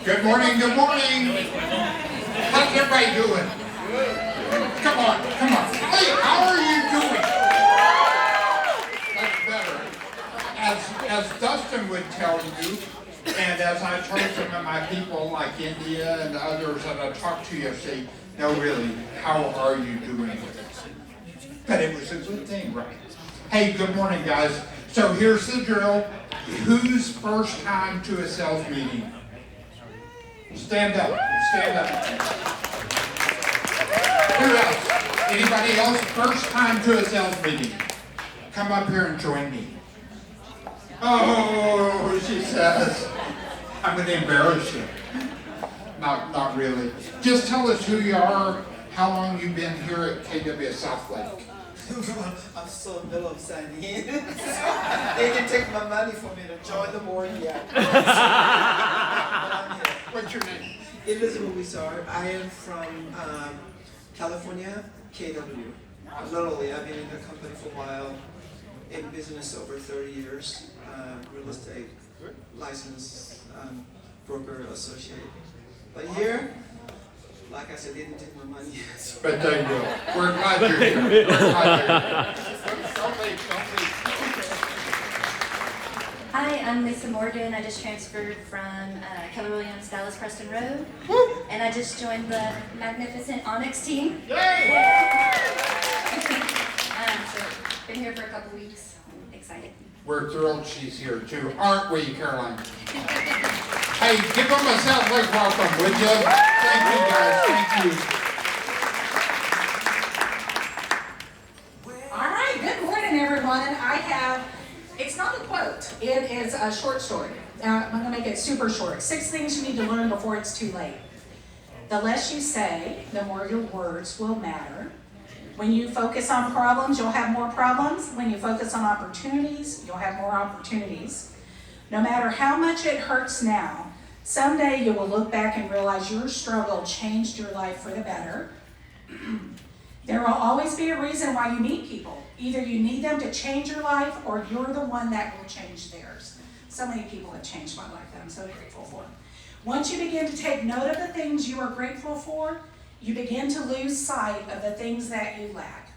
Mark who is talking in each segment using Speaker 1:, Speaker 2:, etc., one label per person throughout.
Speaker 1: Good morning, good morning. How's everybody doing? Come on. Hey, how are you doing? That's better. As Dustin would tell you, and as I told some of my people like India and others that I talked to yesterday, no really, how are you doing? But it was a good thing, right? Hey, good morning, guys. So here's the drill. Who's first time to a sales meeting? Stand up. Who else? Anybody else first time to a sales meeting? Come up here and join me. Oh, she says, I'm going to embarrass you. Not really. Just tell us who you are, how long you've been here at KW Southlake.
Speaker 2: I'm still in the middle of signing in. They didn't take my money for me to join the board yet.
Speaker 1: What's your name?
Speaker 2: Elizabeth Wizard. I am from California, KW. Literally, I've been in the company for a while. In business over 30 years. Real estate license broker associate. But here, like I said, they didn't take my money yet.
Speaker 1: But they will. We're glad you're here. Don't leave.
Speaker 3: Hi, I'm Lisa Morgan. I just transferred from Keller Williams, Dallas Preston Road. And I just joined the magnificent Onyx team. So been here for a couple weeks. I'm excited.
Speaker 1: We're thrilled she's here too, aren't we, Caroline? Hey, give them a Southlake welcome, would you? Thank you, guys. Thank you.
Speaker 4: All right, good morning, everyone. It's not a quote, it is a short story. I'm going to make it super short. 6 things you need to learn before it's too late. The less you say, the more your words will matter. When you focus on problems, you'll have more problems. When you focus on opportunities, you'll have more opportunities. No matter how much it hurts now, someday you will look back and realize your struggle changed your life for the better. There will always be a reason why you meet people. Either you need them to change your life or you're the one that will change theirs. So many people have changed my life that I'm so grateful for. Once you begin to take note of the things you are grateful for, you begin to lose sight of the things that you lack.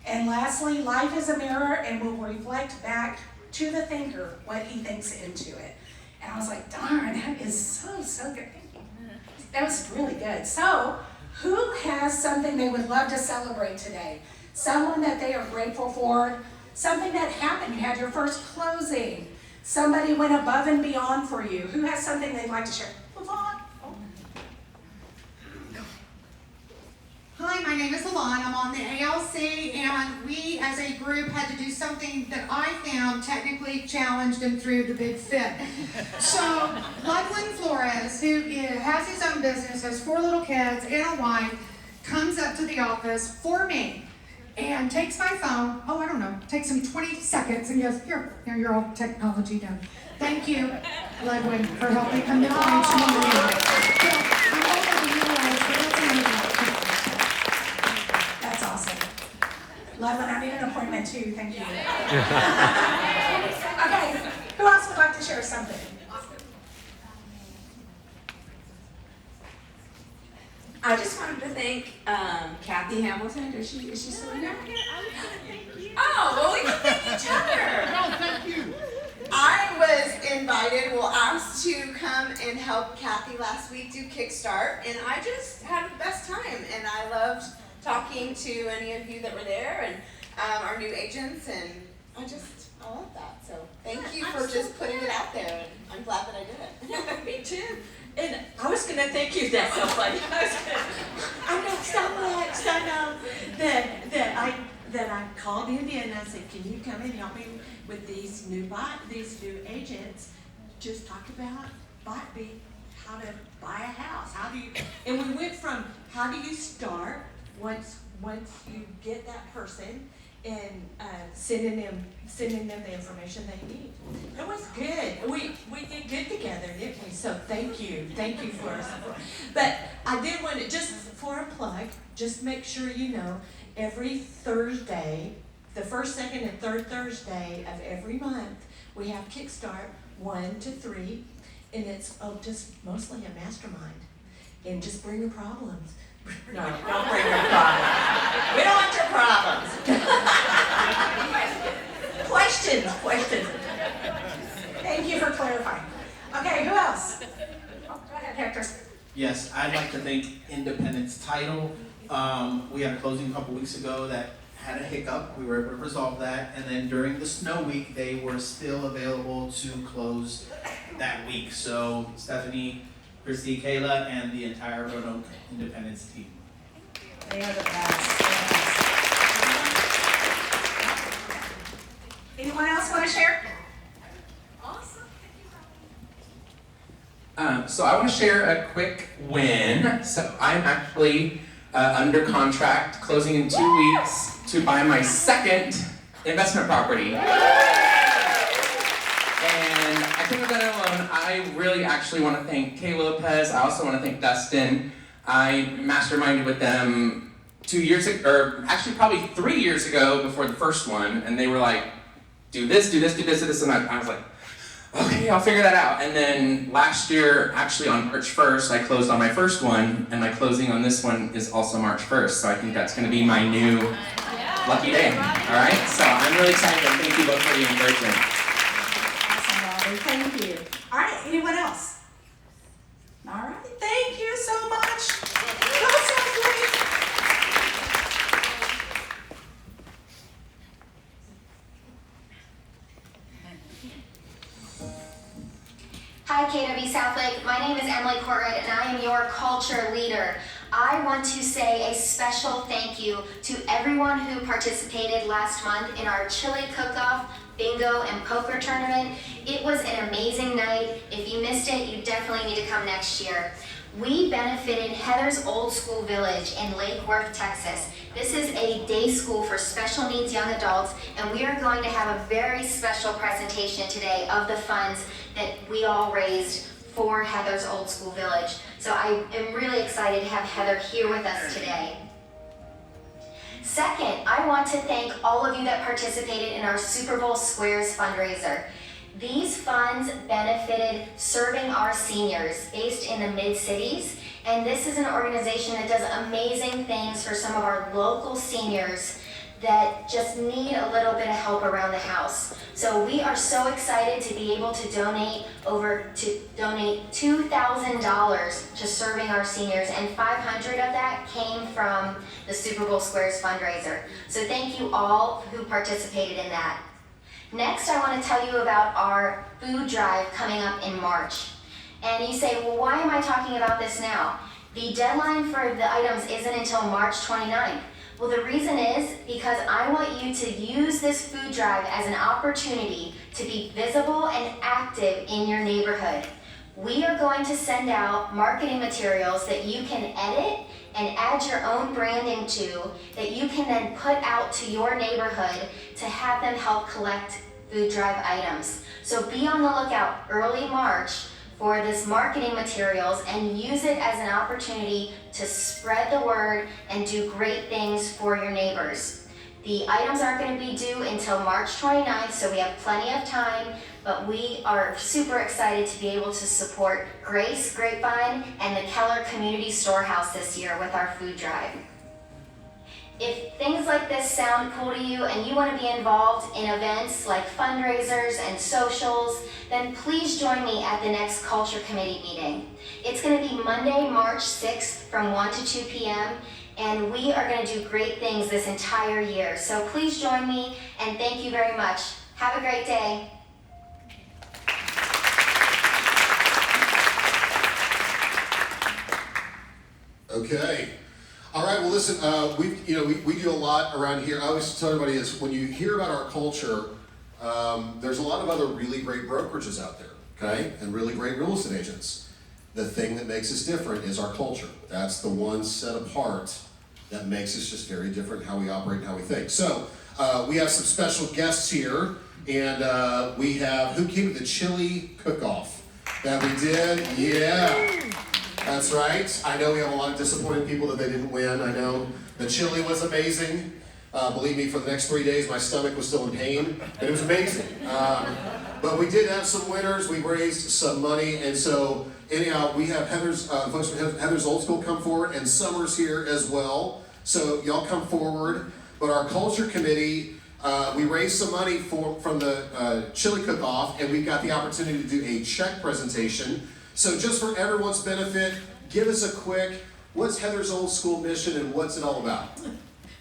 Speaker 4: And lastly, life is a mirror and will reflect back to the thinker what he thinks into it. And I was like, darn, that is so good. That was really good. So, who has something they would love to celebrate today? Someone that they are grateful for, something that happened, you had your first closing, somebody went above and beyond for you. Who has something they'd like to share? Lavon.
Speaker 5: Hi, my name is Alon. I'm on the ALC, and we as a group had to do something that I found technically challenged and threw the big fit. So, Ludwin Flores, who has his own business, has 4 little kids and a wife, comes up to the office for me and takes my phone, takes him 20 seconds and goes, here, you're all technology done. Thank you, Ludwin, for helping come to the
Speaker 4: That's awesome. Ludwin, I need an appointment too, thank you. Okay, who else would like to share something?
Speaker 6: I just wanted to thank Kathy Hamilton. Is she still in there? Oh, well, we can thank each other.
Speaker 1: No, thank you.
Speaker 6: I was invited, asked to come and help Kathy last week do Kickstart, and I just had the best time, and I loved talking to any of you that were there, and our new agents, and I love that. So thank you for just putting it out there, and I'm glad that I did it.
Speaker 7: Me too. And I was going to thank you. That's so funny. I know so much. I know that I called India and I said, "Can you come and help me with these new agents? Just talk about how to buy a house. How do you?" And we went from how do you start once you get that person, and sending them the information they need. It was good. We did good together, didn't we? So thank you for our support. But I did want to, just for a plug, just make sure you know, every Thursday, the first, second, and third Thursday of every month, We have Kickstart 1 to 3, and it's just mostly a mastermind. And just bring your problems. No, don't bring your problems. We don't want your problems. Questions.
Speaker 4: Thank you for clarifying. Okay, who else? Oh, go ahead, Hector.
Speaker 8: Yes, I'd like to thank Independence Title. We had a closing a couple weeks ago that had a hiccup. We were able to resolve that. And then during the snow week, they were still available to close that week. So Stephanie, Christy, Kayla, and the entire Roanoke Independence team.
Speaker 4: They are the best. Anyone else want to share?
Speaker 9: So I want to share a quick win. So I'm actually under contract, closing in 2 weeks, to buy my second investment property. And I couldn't have done it alone. I really actually want to thank Kay Lopez. I also want to thank Dustin. I masterminded with them 2 years ago, or actually probably 3 years ago before the first one, and they were like, do this, and I was like, okay, I'll figure that out. And then last year, actually on March 1st, I closed on my first one, and my closing on this one is also March 1st, so I think that's going to be my new lucky day. All right, so I'm really excited, and thank you both for the encouragement.
Speaker 4: Awesome, Robbie. Thank you. All right, anyone else? All right, thank you so much. That sounds great.
Speaker 10: Hi KW Southlake, my name is Emily Corrid and I am your culture leader. I want to say a special thank you to everyone who participated last month in our chili cook-off, bingo, and poker tournament. It was an amazing night. If you missed it, you definitely need to come next year. We benefited Heather's Old School Village in Lake Worth, Texas. This is a day school for special needs young adults, and we are going to have a very special presentation today of the funds that we all raised for Heather's Old School Village. So I am really excited to have Heather here with us today. Second, I want to thank all of you that participated in our Super Bowl Squares fundraiser. These funds benefited Serving Our Seniors, based in the mid-cities, and this is an organization that does amazing things for some of our local seniors that just need a little bit of help around the house. So we are so excited to be able to donate $2,000 to Serving Our Seniors, and $500 of that came from the Super Bowl Squares fundraiser. So thank you all who participated in that. Next, I want to tell you about our food drive coming up in March. And you say, well, why am I talking about this now? The deadline for the items isn't until March 29th. Well, the reason is because I want you to use this food drive as an opportunity to be visible and active in your neighborhood. We are going to send out marketing materials that you can edit and add your own branding to, that you can then put out to your neighborhood to have them help collect food drive items. So be on the lookout early March for this marketing materials and use it as an opportunity to spread the word and do great things for your neighbors. The items aren't going to be due until March 29th, so we have plenty of time, but we are super excited to be able to support Grace, Grapevine, and the Keller Community Storehouse this year with our food drive. If things like this sound cool to you and you want to be involved in events like fundraisers and socials, then please join me at the next Culture Committee meeting. It's going to be Monday, March 6th from 1 to 2 p.m. and we are going to do great things this entire year. So please join me, and thank you very much. Have a great day.
Speaker 11: Okay. All right. Well, listen. We do a lot around here. I always tell everybody is when you hear about our culture, there's a lot of other really great brokerages out there, okay, and really great real estate agents. The thing that makes us different is our culture. That's the one set apart that makes us just very different how we operate and how we think. So we have some special guests here, and we have who came to the chili cook-off that we did. Yeah. That's right. I know we have a lot of disappointed people that they didn't win. I know the chili was amazing. Believe me, for the next 3 days, my stomach was still in pain, and it was amazing. But we did have some winners. We raised some money, and so anyhow, we have Heather's folks from Heather's Old School come forward, and Summer's here as well. So y'all come forward. But our culture committee, we raised some money from the chili cook-off, and we got the opportunity to do a check presentation. So just for everyone's benefit, give us a quick, what's Heather's Old School mission and what's it all about?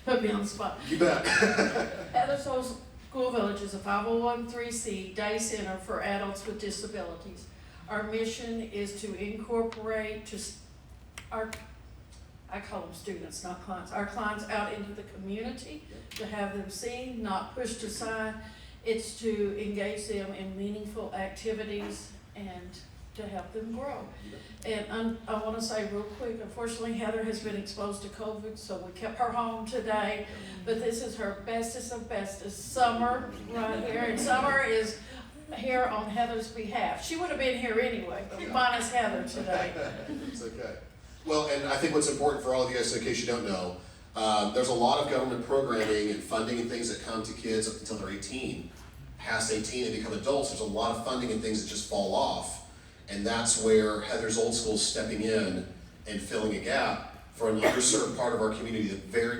Speaker 12: Put me on the spot.
Speaker 11: You bet.
Speaker 12: Heather's Old School Village is a 501(c)(3) day center for adults with disabilities. Our mission is to incorporate I call them students, not clients, our clients out into the community, to have them seen, not pushed aside. It's to engage them in meaningful activities and to help them grow. And I want to say real quick, unfortunately Heather has been exposed to COVID, so we kept her home today, but this is her bestest of bestest. Summer right here, and Summer is here on Heather's behalf. She would have been here anyway, but minus Heather today.
Speaker 11: It's okay. Well, and I think what's important for all of you guys, in case you don't know, there's a lot of government programming and funding and things that come to kids up until they're 18. Past 18, they become adults. There's a lot of funding and things that just fall off. And that's where Heather's Old School is stepping in and filling a gap for an underserved part of our community that very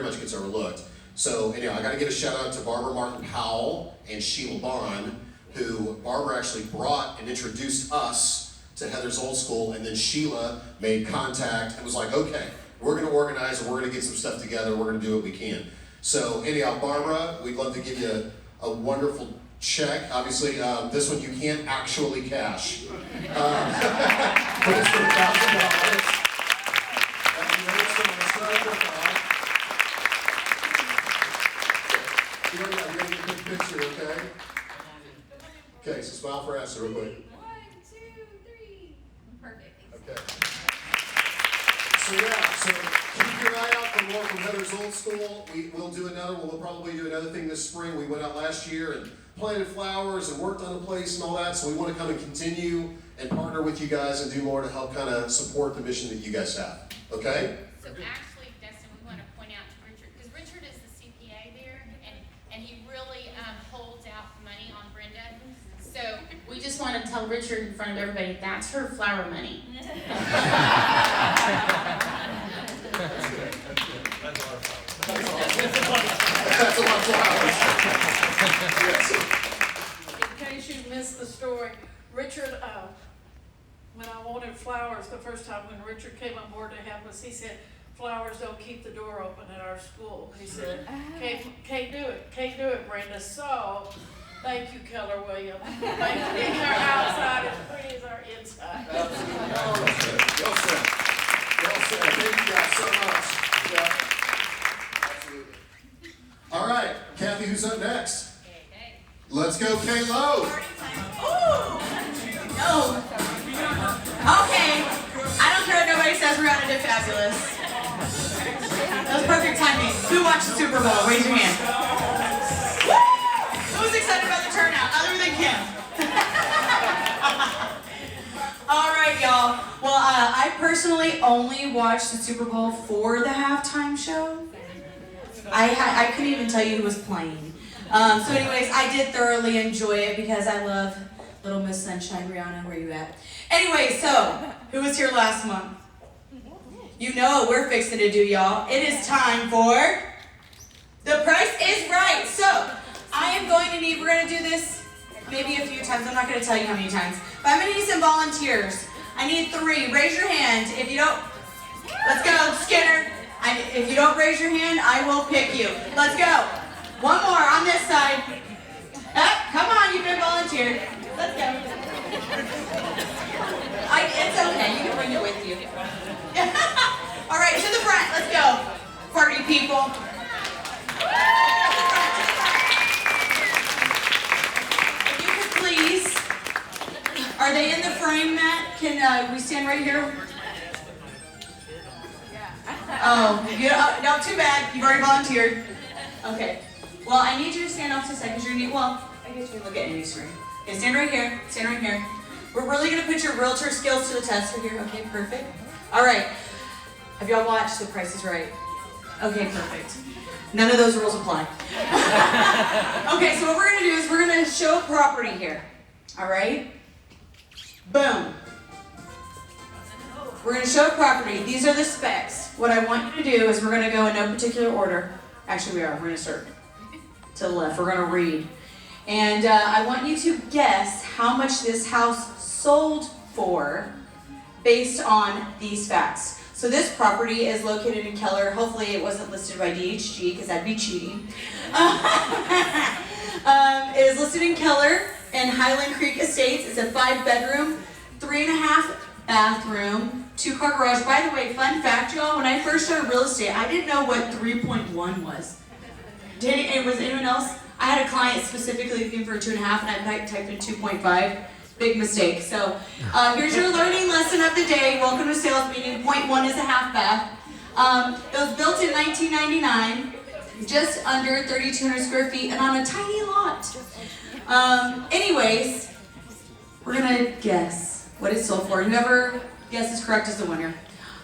Speaker 11: much gets overlooked. So anyway, I got to give a shout out to Barbara Martin Powell and Sheila Bond, who Barbara actually brought and introduced us to Heather's Old School, and then Sheila made contact and was like, okay, we're going to organize and we're going to get some stuff together, we're going to do what we can. So anyhow, Barbara, we'd love to give you a wonderful check. Obviously, this one you can't actually cash. But it's for $1,000. You're going to get a quick picture, okay? Okay, so smile for Esther real quick.
Speaker 3: 1, 2, 3. Perfect.
Speaker 11: Okay. So yeah, so keep your eye out for more from Heather's Old School. We'll do another one. We'll probably do another thing this spring. We went out last year and planted flowers and worked on the place and all that. So we want to come and continue and partner with you guys and do more to help kind of support the mission that you guys have. Okay?
Speaker 13: So actually, Dustin, we want to point out to Richard, because Richard is the CPA there, and he really holds out money on Brenda. So we just want to tell Richard in front of everybody, that's her flower money.
Speaker 11: That's a lot of flowers.
Speaker 12: In case you missed the story, Richard, when I wanted flowers the first time when Richard came on board to help us, he said, flowers don't keep the door open at our school. He said, can't do it, Brenda. So, thank you, Keller Williams. Thank you, being our outside as pretty as our inside.
Speaker 11: Absolutely. Well said. Well said. Thank you guys so much. Yeah. Absolutely. All right, Kathy, who's up next? Let's go, Kay Lowe.
Speaker 6: No. Okay. I don't care what nobody says, Rihanna did fabulous. That was perfect timing. Who watched the Super Bowl? Raise your hand. Woo! Who's excited about the turnout, other than Kim? All right, y'all. Well, I personally only watched the Super Bowl for the halftime show. I couldn't even tell you who was playing. So anyways, I did thoroughly enjoy it because I love Little Miss Sunshine. Rihanna, where you at? Anyway, so, who was here last month? You know what we're fixing to do, y'all. It is time for The Price is Right. So, I am going to need, we're going to do this maybe a few times. I'm not going to tell you how many times. But I'm going to need some volunteers. I need 3. Raise your hand. If you don't, let's go, Skinner. If you don't raise your hand, I will pick you. Let's go. One more on this side. Come on, you've been volunteered. Let's go. It's okay, you can bring it with you. All right, to the front, let's go. Party people. If you could please, are they in the frame, Matt? Can we stand right here? Oh, no, too bad. You've already volunteered. Okay. Well, I need you to stand off to the side because you're new. Well, I guess you can look at Andy's screen. Okay, stand right here. Stand right here. We're really going to put your realtor skills to the test right here. Okay, perfect. All right. Have y'all watched The Price is Right? Okay, perfect.
Speaker 14: None of those rules apply. Okay, so what we're gonna do is we're gonna show property here. All right? Boom. We're gonna show property. These are the specs. What I want you to do is we're gonna go in no particular order. Actually, we're gonna start to the left. We're gonna read. And I want you to guess how much this house sold for based on these facts. So this property is located in Keller. Hopefully it wasn't listed by DHG because that'd be cheating. It is listed in Keller and Highland Creek Estates. It's a 5-bedroom, 3.5 bathroom, 2-car garage. By the way, fun fact, y'all, when I first started real estate, I didn't know what 3.1 was. Was anyone else? I had a client specifically looking for a 2.5 and I typed in 2.5. Big mistake. So here's your learning lesson of the day. Welcome to sales meeting. 0.1 is a half bath. It was built in 1999, just under 3,200 square feet and on a tiny lot. Anyways, we're gonna guess what it sold for. Whoever guesses correct is the winner.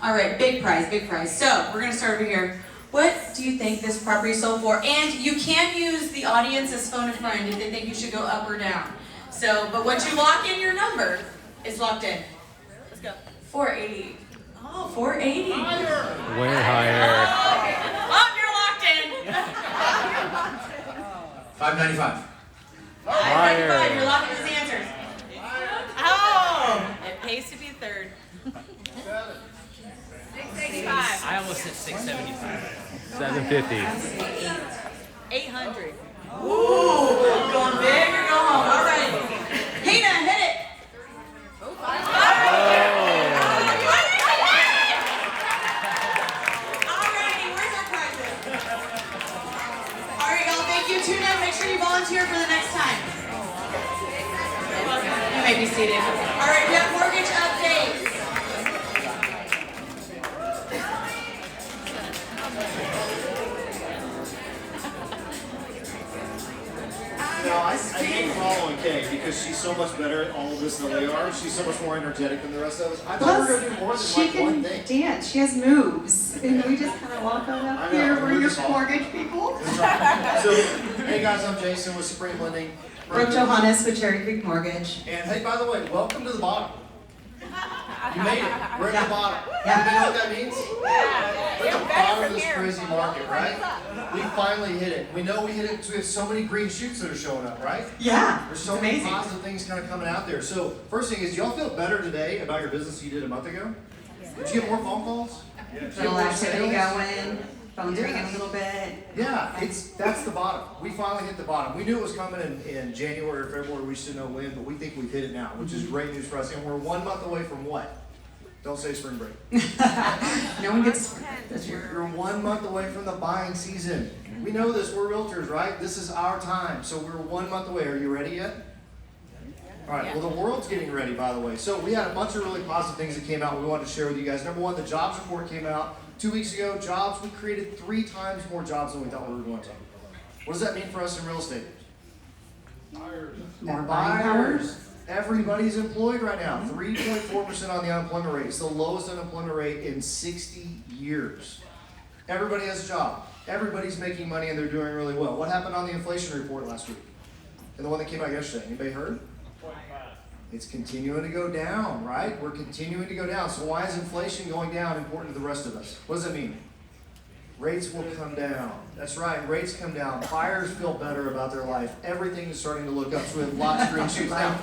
Speaker 14: All right, big prize, big prize. So we're gonna start over here. What do you think this property sold for? And you can use the audience as phone a friend if they think you should go up or down. So, but once you lock in your number, it's locked in. Let's go. 480. Oh, 480. Higher.
Speaker 15: Way higher.
Speaker 14: Oh, you're locked in.
Speaker 8: 595.
Speaker 14: 595. You're locking his answers.
Speaker 7: Oh, it pays to be third. 685.
Speaker 15: I almost said 675. 750.
Speaker 7: 800.
Speaker 14: Ooh, going big or go home. All right. Hina, hit it. Alrighty, where's our prizes? Alright, y'all, thank you. Tune in. Make sure you volunteer for the next time. You may be seated. Alright, we have mortgage updates.
Speaker 16: No, I hate following Kay because she's so much better at all of this than we are. She's so much more energetic than the rest of us. I thought we were going to do more than like one thing.
Speaker 17: She can dance. She has moves. And we just kind of walk on up here. We're your mortgage people.
Speaker 16: So, hey guys, I'm Jason with Supreme Lending.
Speaker 17: Brooke Johannes with Cherry Creek Mortgage.
Speaker 16: And hey, by the way, welcome to the bottom. You made it. We're at the bottom.
Speaker 17: Yeah.
Speaker 16: You know what that means? We're at the bottom of this crazy market, right? We finally hit it. We know we hit it because we have so many green shoots that are showing up, right?
Speaker 17: Yeah.
Speaker 16: There's so many positive things kind of coming out there. So first thing is, do y'all feel better today about your business you did a month ago? Did you get more phone calls?
Speaker 17: Little activity going. Phones ringing a little bit.
Speaker 16: Yeah, that's the bottom. We finally hit the bottom. We knew it was coming in January or February. We just didn't know when, but we think we've hit it now, which is great news for us. And we're 1 month away from what? Don't say spring break.
Speaker 17: No one gets spring break this year.
Speaker 16: We're 1 month away from the buying season. We know this. We're realtors, right? This is our time. So we're 1 month away. Are you ready yet? All right. Well, the world's getting ready, by the way. So we had a bunch of really positive things that came out we wanted to share with you guys. Number one, the jobs report came out 2 weeks ago. Jobs, we created 3 times more jobs than we thought we were going to. What does that mean for us in real estate?
Speaker 17: More buying power.
Speaker 16: Everybody's employed right now. 3.4% on the unemployment rate. It's the lowest unemployment rate in 60 years. Everybody has a job. Everybody's making money and they're doing really well. What happened on the inflation report last week? And the one that came out yesterday? Anybody heard? It's continuing to go down, right? We're continuing to go down. So why is inflation going down important to the rest of us? What does that mean? Rates will come down. That's right, rates come down. Buyers feel better about their life. Everything is starting to look up. So we have lots of green shoots. Now,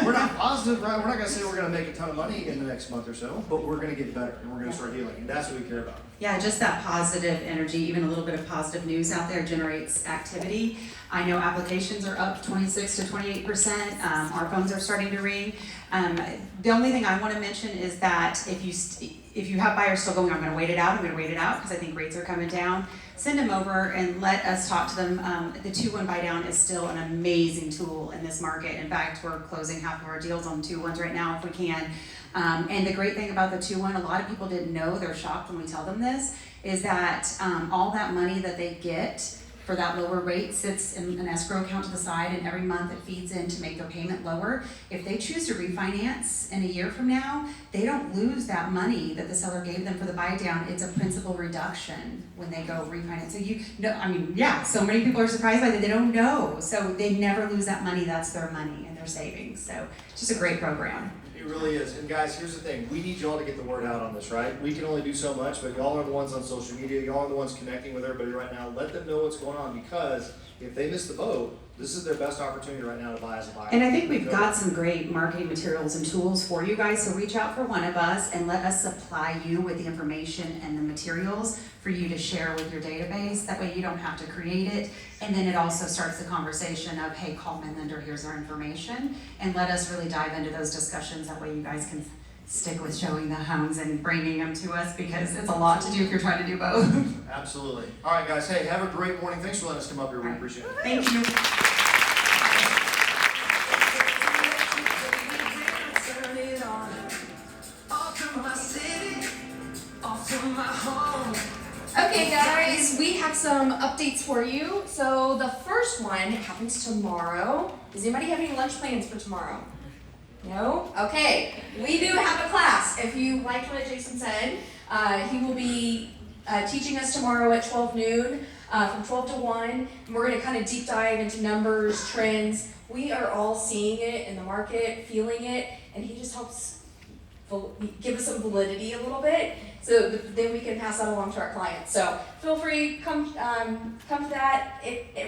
Speaker 16: we're not positive, right? We're not going to say we're going to make a ton of money in the next month or so, but we're going to get better and we're going to start healing. And that's what we care about.
Speaker 17: Yeah, just that positive energy, even a little bit of positive news out there generates activity. I know applications are up 26 to 28%. Our phones are starting to ring. The only thing I want to mention is that if you have buyers still going, I'm going to wait it out because I think rates are coming down. Send them over and let us talk to them. The 2-1 buy down is still an amazing tool in this market. In fact, we're closing half of our deals on 2-1s right now if we can. And the great thing about the 2-1, a lot of people didn't know, they're shocked when we tell them this, is that all that money that they get for that lower rate sits in an escrow account to the side, and every month it feeds in to make their payment lower. If they choose to refinance in a year from now, they don't lose that money that the seller gave them for the buy down. It's a principal reduction when they go refinance. So so many people are surprised by that. They don't know. So they never lose that money. That's their money and their savings. So it's just a great program.
Speaker 16: It really is. And guys, here's the thing. We need y'all to get the word out on this, right? We can only do so much, but y'all are the ones on social media. Y'all are the ones connecting with everybody right now. Let them know what's going on, because if they miss the boat, this is their best opportunity right now to buy as a buyer.
Speaker 17: And I think we've got some great marketing materials and tools for you guys, so reach out for one of us and let us supply you with the information and the materials for you to share with your database. That way you don't have to create it. And then it also starts the conversation of, hey, call Midland, or here's our information. And let us really dive into those discussions. That way you guys can stick with showing the homes and bringing them to us, because it's a lot to do if you're trying to do both.
Speaker 16: Absolutely. All right, guys. Hey, have a great morning. Thanks for letting us come up here. We appreciate it.
Speaker 17: Thank you.
Speaker 18: Okay guys, we have some updates for you. So the first one happens tomorrow. Does anybody have any lunch plans for tomorrow? No? Okay, we do have a class. If you liked what Jason said, he will be teaching us tomorrow at 12 noon, from 12 to 1. And we're gonna kind of deep dive into numbers, trends. We are all seeing it in the market, feeling it, and he just helps give us some validity a little bit, so then we can pass that along to our clients. So feel free, come to that.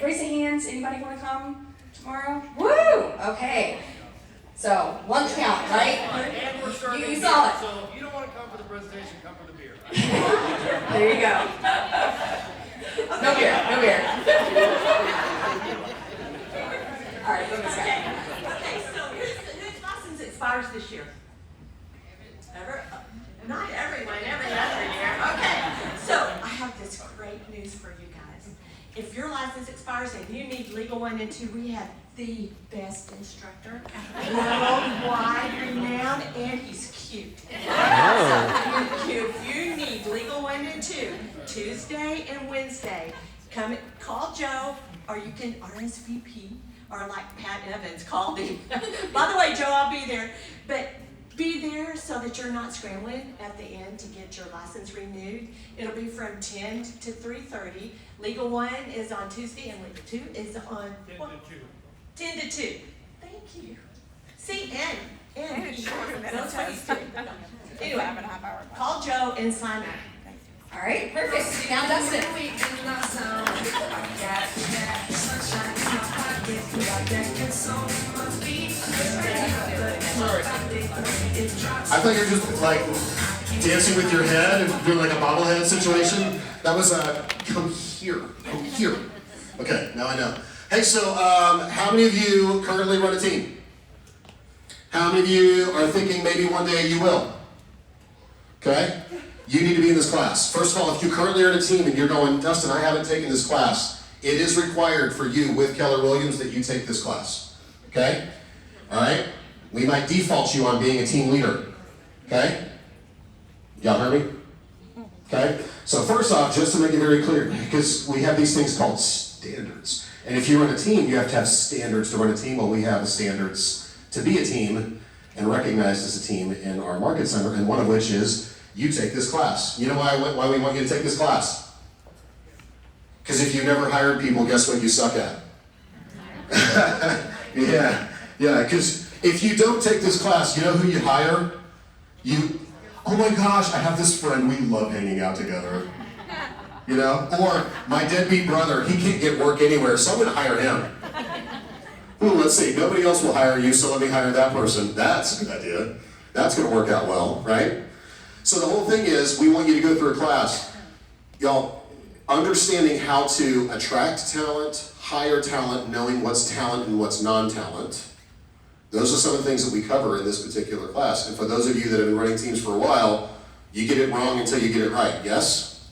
Speaker 18: Raise the hands. Anybody want to come tomorrow? Woo! Okay. So lunch count, right?
Speaker 16: And we're starting
Speaker 18: You saw it.
Speaker 16: So if you don't want to come for the presentation, come for the beer.
Speaker 18: There you go. No beer. No beer. All right, go this guy.
Speaker 7: Okay, so whose license expires this year? Not everyone, every other year. Okay, so I have this great news for you guys. If your license expires and you need Legal 1 and 2, we have the best instructor, worldwide renowned, and he's cute.
Speaker 15: Oh.
Speaker 7: So if you need Legal 1 and 2, Tuesday and Wednesday, call Joe, or you can RSVP, or like Pat Evans called him. By the way, Joe, I'll be there. But be there so that you're not scrambling at the end to get your license renewed. It'll be from 10 to 3:30. Legal 1 is on Tuesday, and Legal 2 is on 10 to 2. Thank you. See, and
Speaker 6: it's shorter than
Speaker 7: that's
Speaker 6: a
Speaker 7: what he's
Speaker 6: test.
Speaker 7: doing. Anyway, call Joe and sign up.
Speaker 18: All right, perfect. Now Dustin.
Speaker 11: I thought you were just like dancing with your head and doing like a bobblehead situation. That was come here. Okay, now I know. Hey, so how many of you currently run a team? How many of you are thinking maybe one day you will? Okay? You need to be in this class. First of all, if you currently are in a team and you're going, Dustin, I haven't taken this class, it is required for you with Keller Williams that you take this class. Okay? All right? We might default you on being a team leader. Okay? Y'all heard me? Okay? So first off, just to make it very clear, because we have these things called standards. And if you run a team, you have to have standards to run a team. Well, we have the standards to be a team and recognized as a team in our market center, and one of which is you take this class. You know why we want you to take this class? Because if you've never hired people, guess what you suck at? Yeah, because if you don't take this class, you know who you hire? Oh my gosh, I have this friend, we love hanging out together. You know? Or my deadbeat brother, he can't get work anywhere, so I'm gonna hire him. Let's see, nobody else will hire you, so let me hire that person. That's a good idea. That's gonna work out well, right? So the whole thing is, we want you to go through a class. Y'all, understanding how to attract talent, hire talent, knowing what's talent and what's non-talent. Those are some of the things that we cover in this particular class. And for those of you that have been running teams for a while, you get it wrong until you get it right, yes?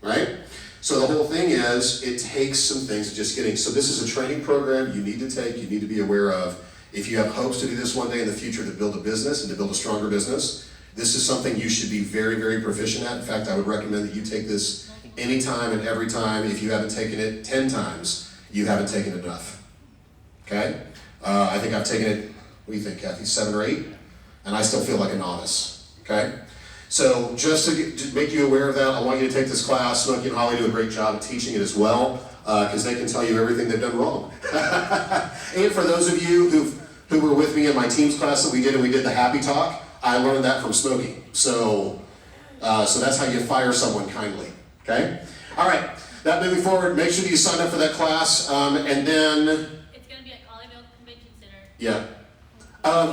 Speaker 11: Right? So the whole thing is, it takes some things to just getting, so this is a training program you need to take, you need to be aware of. If you have hopes to do this one day in the future to build a business and to build a stronger business, this is something you should be very, very proficient at. In fact, I would recommend that you take this anytime and every time. If you haven't taken it 10 times, you haven't taken enough. Okay? I think I've taken it, what do you think, Kathy, 7 or 8? And I still feel like a novice. Okay? So just to make you aware of that, I want you to take this class. Smokey and Holly do a great job of teaching it as well, because they can tell you everything they've done wrong. And for those of you who were with me in my team's class that we did, and we did the happy talk, I learned that from Smokey. So that's how you fire someone kindly. Okay? All right. That moving forward, make sure that you sign up for that class, and then.
Speaker 13: It's going to be at Colleyville Convention Center.
Speaker 11: Yeah.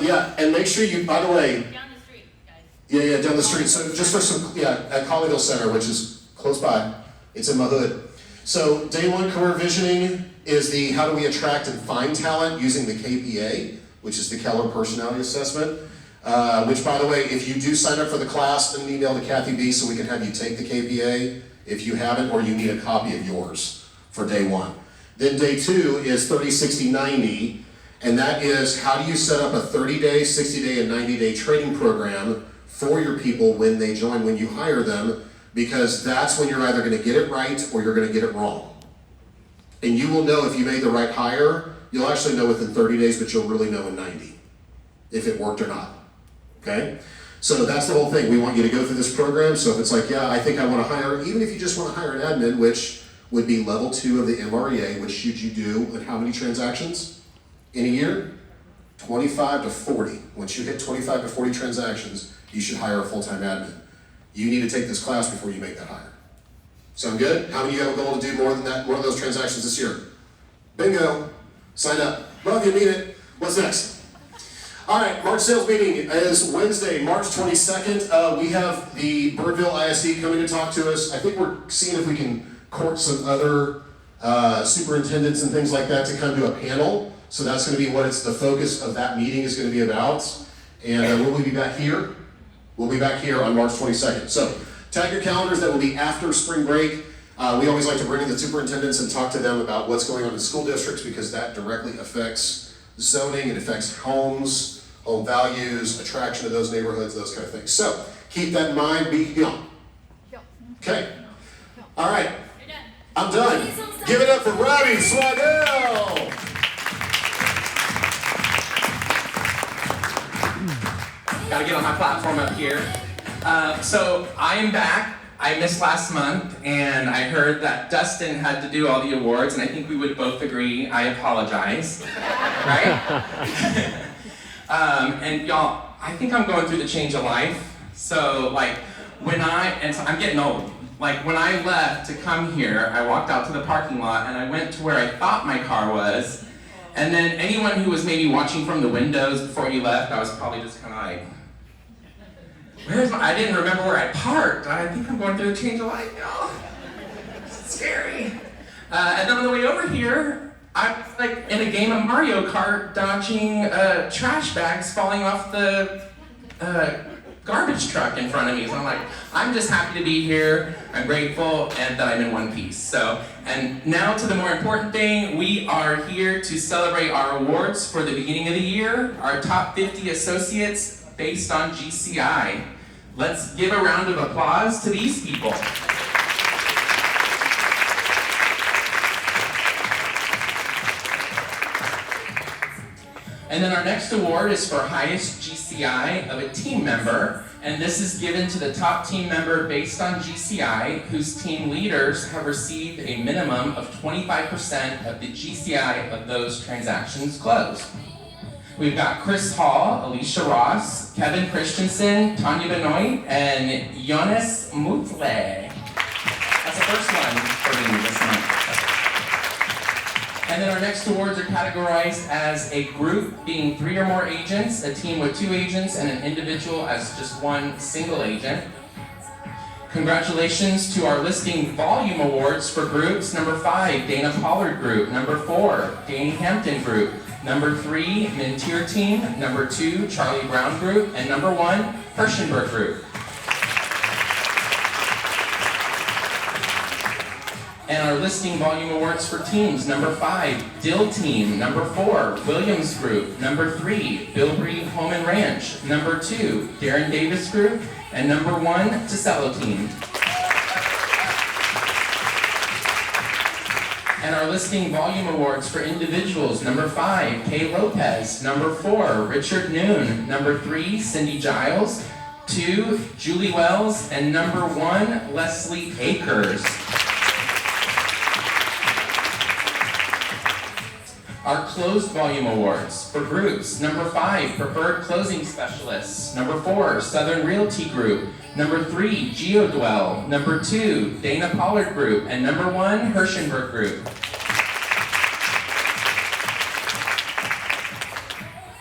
Speaker 11: Yeah, and make sure you, by the way.
Speaker 13: Down the street, guys.
Speaker 11: Yeah, down the street. So just for some, at Colleyville Center, which is close by. It's in my hood. So day 1 career visioning is the how do we attract and find talent using the KPA, which is the Keller Personality Assessment. Which, by the way, if you do sign up for the class, send an email to Kathy B so we can have you take the KPA if you haven't, or you need a copy of yours for day 1. Then day 2 is 30, 60, 90, and that is how do you set up a 30-day, 60-day, and 90-day training program for your people when they join, when you hire them, because that's when you're either going to get it right or you're going to get it wrong. And you will know if you made the right hire. You'll actually know within 30 days, but you'll really know in 90 if it worked or not. Okay? So that's the whole thing. We want you to go through this program. So if it's like, yeah, I think I want to hire, even if you just want to hire an admin, which would be level 2 of the MREA, which should you do and how many transactions in a year? 25 to 40. Once you hit 25 to 40 transactions, you should hire a full-time admin. You need to take this class before you make that hire. Sound good? How many of you have a goal to do more than that, more of those transactions this year? Bingo. Sign up. Love you, mean it. What's next? All right, March sales meeting is Wednesday, March 22nd. We have the Birdville ISD coming to talk to us. I think we're seeing if we can court some other superintendents and things like that to come to a panel. So that's going to be what the focus of that meeting is going to be about. And will we be back here? We'll be back here on March 22nd. So tag your calendars. That will be after spring break. We always like to bring in the superintendents and talk to them about what's going on in school districts, because that directly affects zoning, it affects homes, home values, attraction to those neighborhoods, those kind of things. So keep that in mind. Be young. Okay. All right. I'm done. Give it up for Robbie Swaddell.
Speaker 9: Gotta get on my platform up here. So I am back. I missed last month, and I heard that Dustin had to do all the awards, and I think we would both agree I apologize, right? And y'all, I think I'm going through the change of life. So so I'm getting old. Like when I left to come here, I walked out to the parking lot, and I went to where I thought my car was, and then anyone who was maybe watching from the windows before you left, I was probably just kind of like, I didn't remember where I parked. I think I'm going through a change of life, y'all. It's scary. And then on the way over here, I was like in a game of Mario Kart dodging trash bags falling off the garbage truck in front of me. So I'm like, I'm just happy to be here. I'm grateful and that I'm in one piece. So, and now to the more important thing, we are here to celebrate our awards for the beginning of the year, our top 50 associates based on GCI. Let's give a round of applause to these people. And then our next award is for highest GCI of a team member, and this is given to the top team member based on GCI whose team leaders have received a minimum of 25% of the GCI of those transactions closed. We've got Chris Hall, Alicia Ross, Kevin Christensen, Tanya Benoit, and Jonas Mutle. That's the first one for me this month. And then our next awards are categorized as a group being 3 or more agents, a team with 2 agents, and an individual as just 1 single agent. Congratulations to our listing volume awards for groups. Number 5, Dana Pollard Group. Number 4, Danny Hampton Group. Number 3, Mintier Team. Number 2, Charlie Brown Group. And number 1, Hirschenberg Group. And our listing volume awards for teams. Number 5, Dill Team. Number 4, Williams Group. Number 3, Bilbrey Home and Ranch. Number 2, Darren Davis Group. And number 1, Ticello Team. And our listing volume awards for individuals: number 5, Kay Lopez; number 4, Richard Noon; number 3, Cindy Giles; 2, Julie Wells; and number 1, Leslie Akers. Our closed volume awards for groups: number 5, Preferred Closing Specialists; number 4, Southern Realty Group; number 3, GeoDwell; number 2, Dana Pollard Group; and number 1, Hirschenberg Group.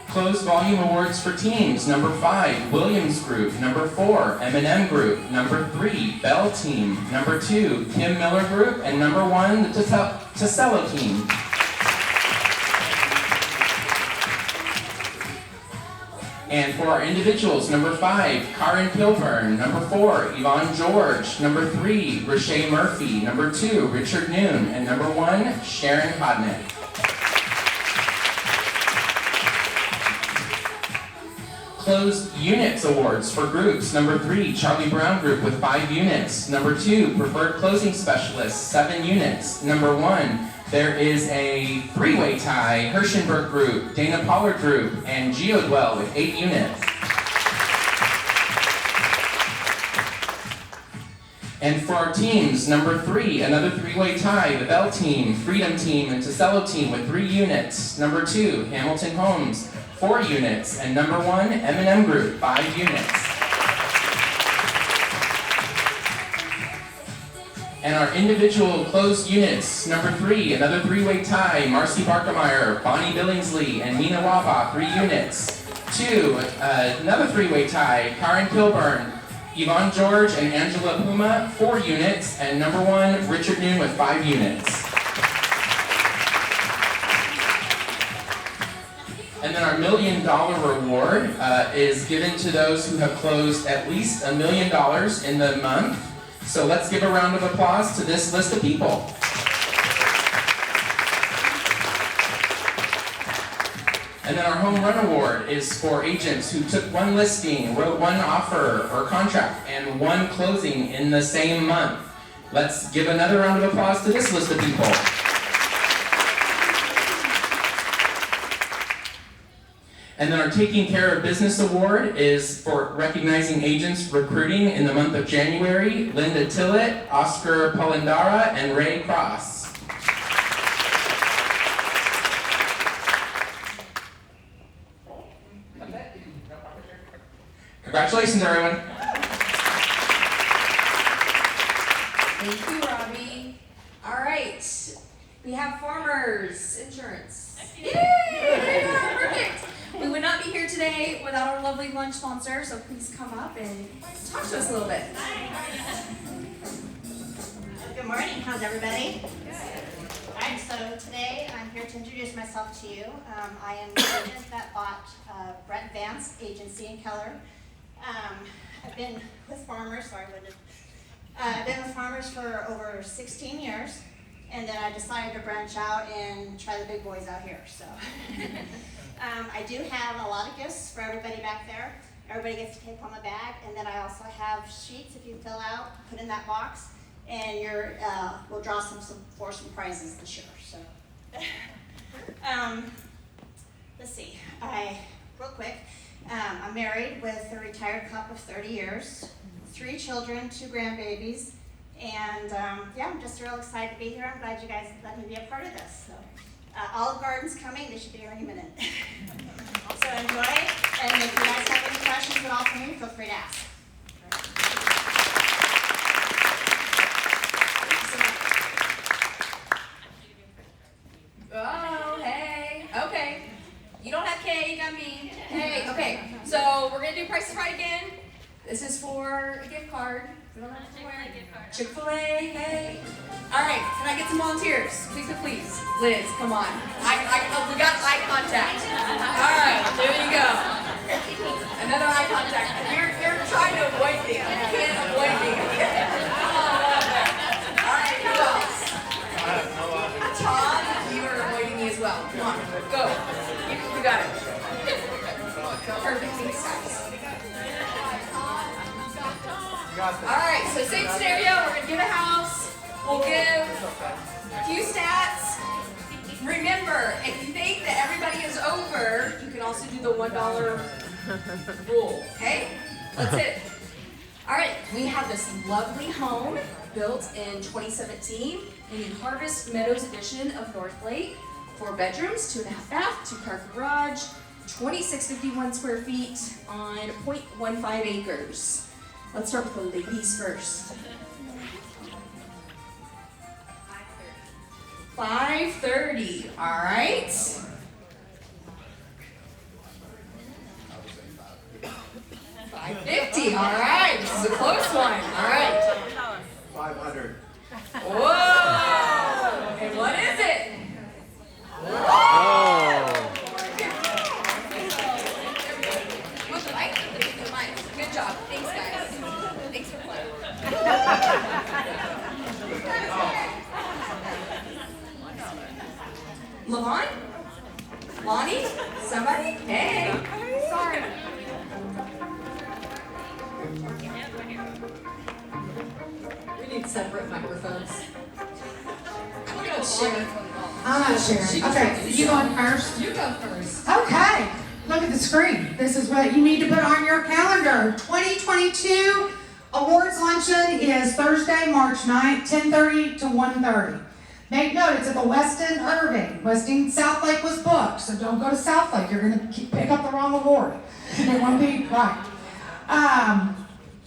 Speaker 9: Closed volume awards for teams: number 5, Williams Group; number 4, M&M Group; number 3, Bell Team; number 2, Kim Miller Group; and number 1, the Tasello Team. And for our individuals: number 5, Karen Kilburn; number 4, Yvonne George; number 3, Rashay Murphy; number 2, Richard Noon; and number 1, Sharon Hodnick. Closed units awards for groups: number 3, Charlie Brown Group with 5 units; number 2, Preferred Closing Specialists, 7 units; number 1, there is a 3-way tie: Hirschenberg Group, Dana Pollard Group, and GeoDwell with 8 units. And for our teams: number 3, another 3-way tie: the Bell Team, Freedom Team, and Tasello Team with 3 units; number 2, Hamilton Homes, 4 units; and number 1, M&M Group, 5 units. And our individual closed units: number 3, another 3-way tie: Marcy Barkemeyer, Bonnie Billingsley, and Nina Waba, 3 units; 2, another 3-way tie: Karen Kilburn, Yvonne George, and Angela Puma, 4 units; and number 1, Richard Noon with 5 units. And then our $1 million reward is given to those who have closed at least $1 million in the month. So let's give a round of applause to this list of people. And then our Home Run Award is for agents who took 1 listing, wrote 1 offer or contract, and 1 closing in the same month. Let's give another round of applause to this list of people. And then our Taking Care of Business Award is for recognizing agents recruiting in the month of January: Linda Tillett, Oscar Polendara, and Ray Cross. Congratulations, everyone.
Speaker 18: Thank you, Robbie. All right, we have Farmers Insurance. Yay! Perfect. We would not be here today without our lovely lunch sponsor, so please come up and talk to us a little bit.
Speaker 19: Good morning, how's everybody? Alright, so today I'm here to introduce myself to you. I am the agent that bought Brett Vance Agency in Keller. I've been with Farmers, I've been with Farmers for over 16 years, and then I decided to branch out and try the big boys out here, so. I do have a lot of gifts for everybody back there. Everybody gets to take home a bag, and then I also have sheets if you fill out, put in that box, and we'll draw some prizes this year. So, let's see. Real quick, I'm married with a retired couple of 30 years, 3 children, 2 grandbabies, and yeah, I'm just real excited to be here. I'm glad you guys let me be a part of this. So. Olive Garden's coming, they should be here any minute. So enjoy, and if you guys have any questions at all for me, feel free to ask.
Speaker 18: Oh, hey, okay. You don't have K, you got me. Hey, okay, so we're gonna do Price is Right again. This is for a gift card. Chick-fil-A, hey. All right, can I get some volunteers? Please. Liz, come on. We got eye contact. All right, there you go. Another eye contact. You're trying to avoid me. You can't avoid me. All right, who else? Todd, you are avoiding me as well. Come on, go. You got it. Perfect, thanks guys. All right, so same scenario. We're gonna give a house. We'll give a few stats. Remember, if you think that everybody is over, you can also do the $1 rule, okay? That's it. All right, we have this lovely home built in 2017 in the Harvest Meadows edition of North Lake. 4 bedrooms, 2.5 bath, 2-car garage, 2651 square feet on 0.15 acres. Let's start with the ladies first. 530, all right. 550, all right. This is a close one, all right.
Speaker 16: 500.
Speaker 18: Whoa! And what is it? With the mic? The mic. Good job. Thanks, guys. Thanks for playing. Levon? Lonnie? Somebody? Hey. Sorry.
Speaker 20: We need separate microphones.
Speaker 18: We're gonna share.
Speaker 5: I'm not sharing. Okay, you going first?
Speaker 20: You go first.
Speaker 5: Okay, look at the screen. This is what you need to put on your calendar. 2022 awards luncheon is Thursday, March 9th, 10:30 to 1:30. Make note, it's at the Westin Irving. Westin South Lake was booked, so don't go to South Lake. You're gonna pick up the wrong award. It won't be right.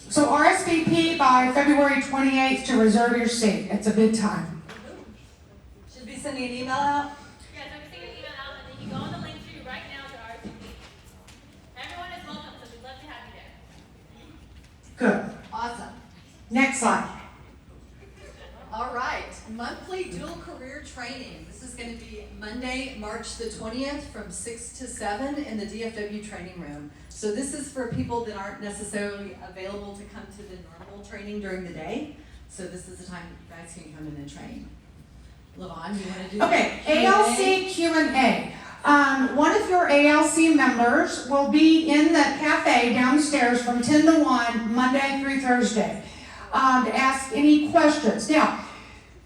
Speaker 5: So RSVP by February 28th to reserve your seat. It's a big time.
Speaker 14: Should be sending an email out.
Speaker 13: Yeah, so I'm sending an email out, and then you go on the link tree right now to RSVP. Everyone is welcome, so we'd love to have you there.
Speaker 5: Good.
Speaker 20: Awesome.
Speaker 5: Next slide.
Speaker 20: All right, monthly dual career training. This is going to be Monday, March the 20th from 6 to 7 in the DFW training room. So this is for people that aren't necessarily available to come to the normal training during the day. So this is the time that you guys can come in and train. Levon, you want to do
Speaker 5: Okay,
Speaker 20: Q&A?
Speaker 5: ALC Q&A. One of your ALC members will be in the cafe downstairs from 10 to 1, Monday through Thursday, to ask any questions. Now,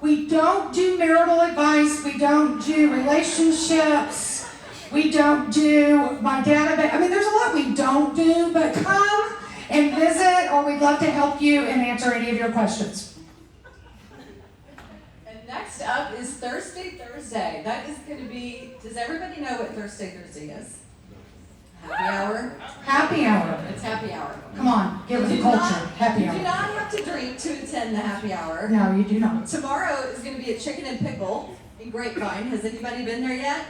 Speaker 5: we don't do marital advice, we don't do relationships, we don't do my database. I mean, there's a lot we don't do, but come and visit, or we'd love to help you and answer any of your questions.
Speaker 20: And next up is Thursday. That is going to be, does everybody know what Thursday is? Happy hour?
Speaker 5: Happy hour.
Speaker 20: It's happy hour.
Speaker 5: Come on, give us
Speaker 20: You
Speaker 5: a
Speaker 20: do
Speaker 5: culture.
Speaker 20: not-
Speaker 5: Happy
Speaker 20: You do
Speaker 5: hour.
Speaker 20: not have to drink to attend the happy hour.
Speaker 5: No, you do not.
Speaker 20: Tomorrow is going to be a chicken and pickle in Grapevine. Has anybody been there yet?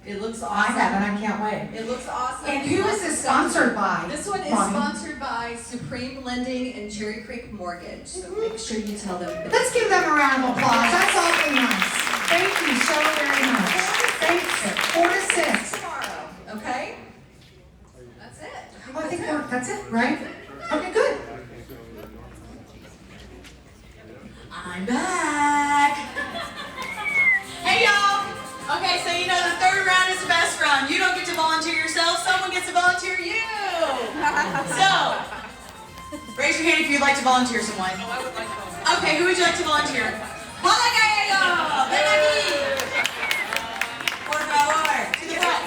Speaker 20: It looks awesome.
Speaker 5: I haven't, I can't wait.
Speaker 20: It looks awesome.
Speaker 5: And who is this sponsored by?
Speaker 20: This one is
Speaker 5: Bonnie?
Speaker 20: sponsored by Supreme Lending and Cherry Creek Mortgage. So make sure you tell them.
Speaker 5: Let's give them a round of applause. That's awfully nice. Thank you so very much. Thanks. 4 to 6.
Speaker 20: Tomorrow, okay? That's it.
Speaker 5: Oh, I think that's it, right? Okay, good.
Speaker 14: I'm back. Hey y'all. Okay, so you know the third round is the best round. You don't get to volunteer yourself, someone gets to volunteer you. So, raise your hand if you'd like to volunteer someone. Okay, who would you like to volunteer? Hola gallo! Ven aquí! Por favor, to the front.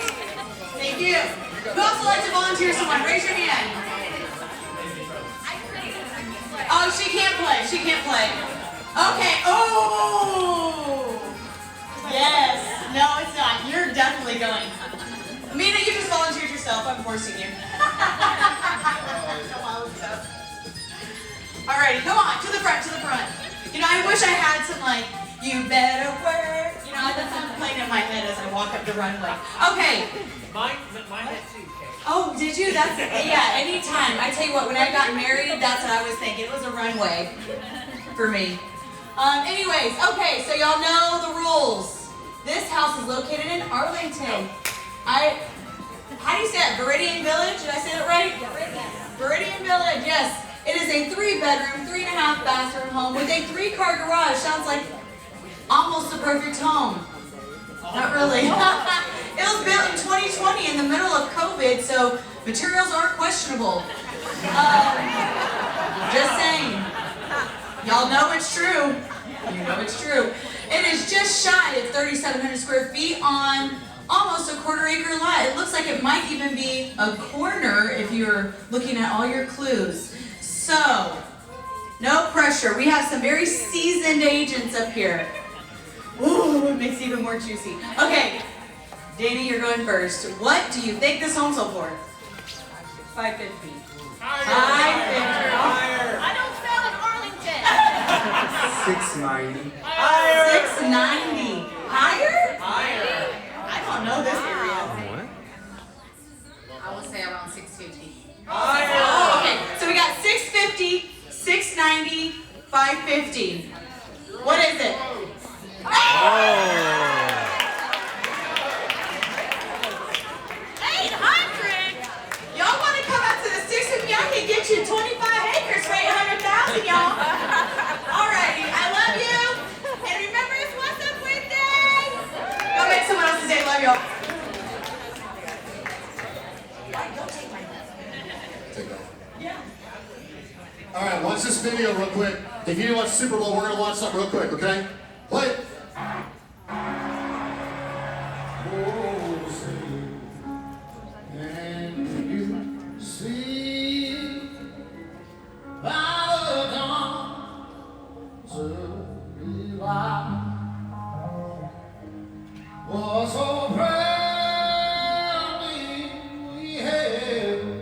Speaker 14: Thank you. Who else would like to volunteer someone? Raise your hand. Oh, she can't play. She can't play. Okay. Oh! Yes. No, it's not. You're definitely going. Mina, you just volunteered yourself. I'm forcing you. Alrighty, come on. To the front, to the front. You know, I wish I had some, like, you better work. You know, that's not playing in my head as I walk up the runway. Okay.
Speaker 21: Mine had 2, Kate.
Speaker 14: Oh, did you? That's, yeah, anytime. I tell you what, when I got married, that's what I was thinking. It was a runway for me. Anyways, okay, so y'all know the rules. This house is located in Arlington. How do you say it? Viridian Village? Did I say that right? Viridian Village, yes. It is a 3-bedroom, 3.5 bathroom home with a 3-car garage. Sounds like almost a perfect home. Not really. It was built in 2020 in the middle of COVID, so materials are questionable. Just saying. Y'all know it's true. You know it's true. It is just shy of 3,700 square feet on almost a quarter-acre lot. It looks like it might even be a corner if you're looking at all your clues. So, no pressure. We have some very seasoned agents up here. Ooh, it makes it even more juicy. Okay, Danny, you're going first. What do you think this home sold for? $550.
Speaker 13: I don't sell in Arlington.
Speaker 2: $690.
Speaker 14: $690. Higher?
Speaker 21: Higher.
Speaker 14: I don't know this area.
Speaker 22: I would say around 650.
Speaker 14: Oh, okay, so we got 650, 690, 550. What is it? Oh! 800? Y'all want to come up to the 650? I can get you 25 acres for 800,000, y'all. Alrighty, I love you. And remember, it's What's Up Wednesday. Go make someone else's day. Love y'all.
Speaker 11: All right, watch this video real quick. If you didn't watch Super Bowl, we're gonna watch something real quick, okay? Play it.
Speaker 23: So proudly we hailed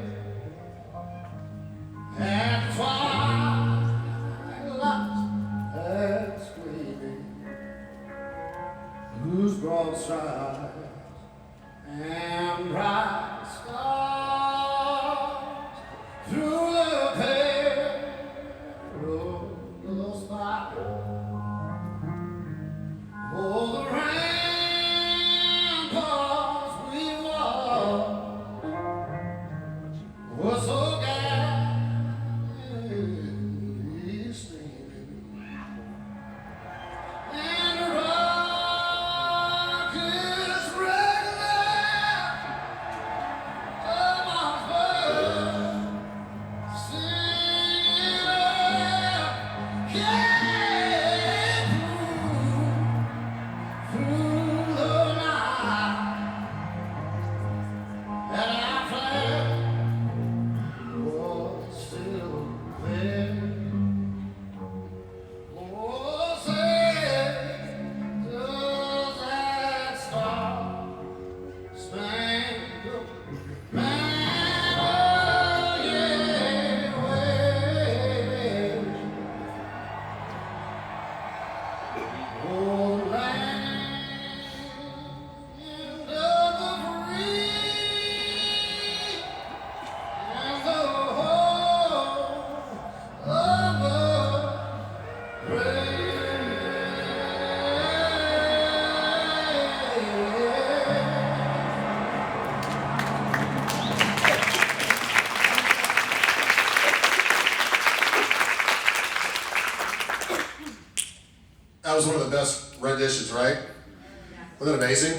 Speaker 23: at twilight's gleaming, whose broad strides and bright stars through the perilous fight. Oh, the ramparts we walked were so gallantly standing, and the rockets regular amongst birds singing out, came through the night, and our flag was still there. Oh, say, does that star-spangled banner yet wave? Oh, land of the free and the home of the brave.
Speaker 11: That was one of the best renditions, right? Wasn't that amazing?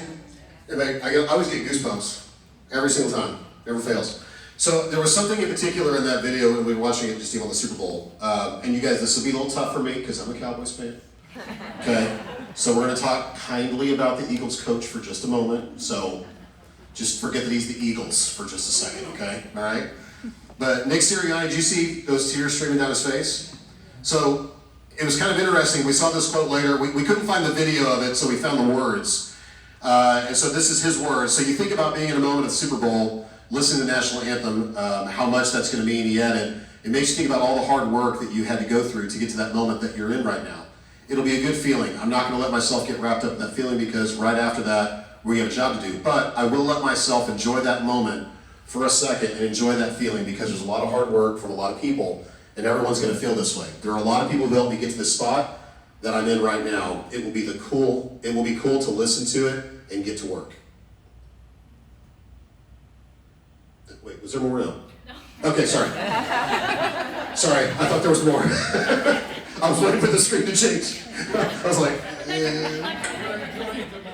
Speaker 11: I always get goosebumps every single time. Never fails. So there was something in particular in that video when we were watching it just even on the Super Bowl. And you guys, this will be a little tough for me because I'm a Cowboys fan. Okay? So we're going to talk kindly about the Eagles coach for just a moment. So just forget that he's the Eagles for just a second, okay? All right? But Nick Sirianni, did you see those tears streaming down his face? So it was kind of interesting. We saw this quote later. We couldn't find the video of it, so we found the words. And so this is his words. So you think about being in a moment of the Super Bowl, listening to the national anthem, how much that's going to mean. He had it. It makes you think about all the hard work that you had to go through to get to that moment that you're in right now. It'll be a good feeling. I'm not going to let myself get wrapped up in that feeling because right after that, we have a job to do. But I will let myself enjoy that moment for a second and enjoy that feeling because there's a lot of hard work from a lot of people. And everyone's going to feel this way. There are a lot of people who helped me get to this spot that I'm in right now. It will be cool to listen to it and get to work. Wait, was there more? No. Okay, sorry. Sorry, I thought there was more. I was waiting for the screen to change. I was like,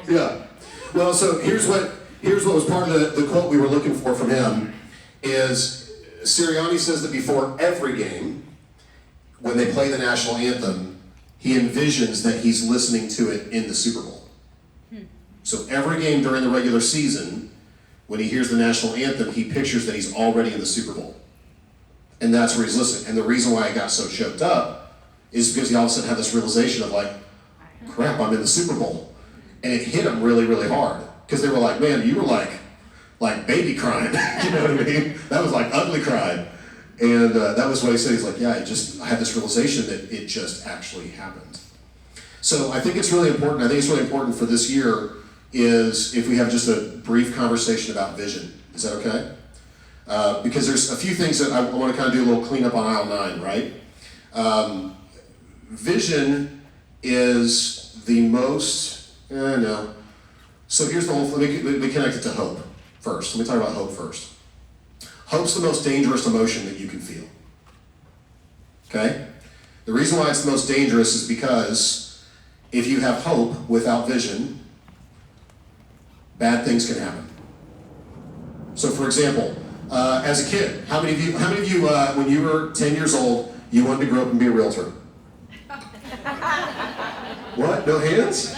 Speaker 11: yeah. Well, so here's what was part of the quote we were looking for from him is Sirianni says that before every game, when they play the national anthem, he envisions that he's listening to it in the Super Bowl. So every game during the regular season, when he hears the national anthem, he pictures that he's already in the Super Bowl. And that's where he's listening. And the reason why I got so choked up is because he all of a sudden had this realization of like, crap, I'm in the Super Bowl. And it hit him really, really hard. Because they were like, man, you were like baby crying. You know what I mean? That was like ugly crying. And that was what he said. He's like, yeah, I had this realization that it just actually happened. So I think it's really important. I think it's really important for this year is if we have just a brief conversation about vision. Is that okay? Because there's a few things that I want to kind of do a little cleanup on aisle 9, right? Vision is the most, no. So here's the whole, let me connect it to hope first. Let me talk about hope first. Hope's the most dangerous emotion that you can feel. Okay? The reason why it's the most dangerous is because if you have hope without vision, bad things can happen. So for example, as a kid, how many of you when you were 10 years old, you wanted to grow up and be a realtor? What? No hands?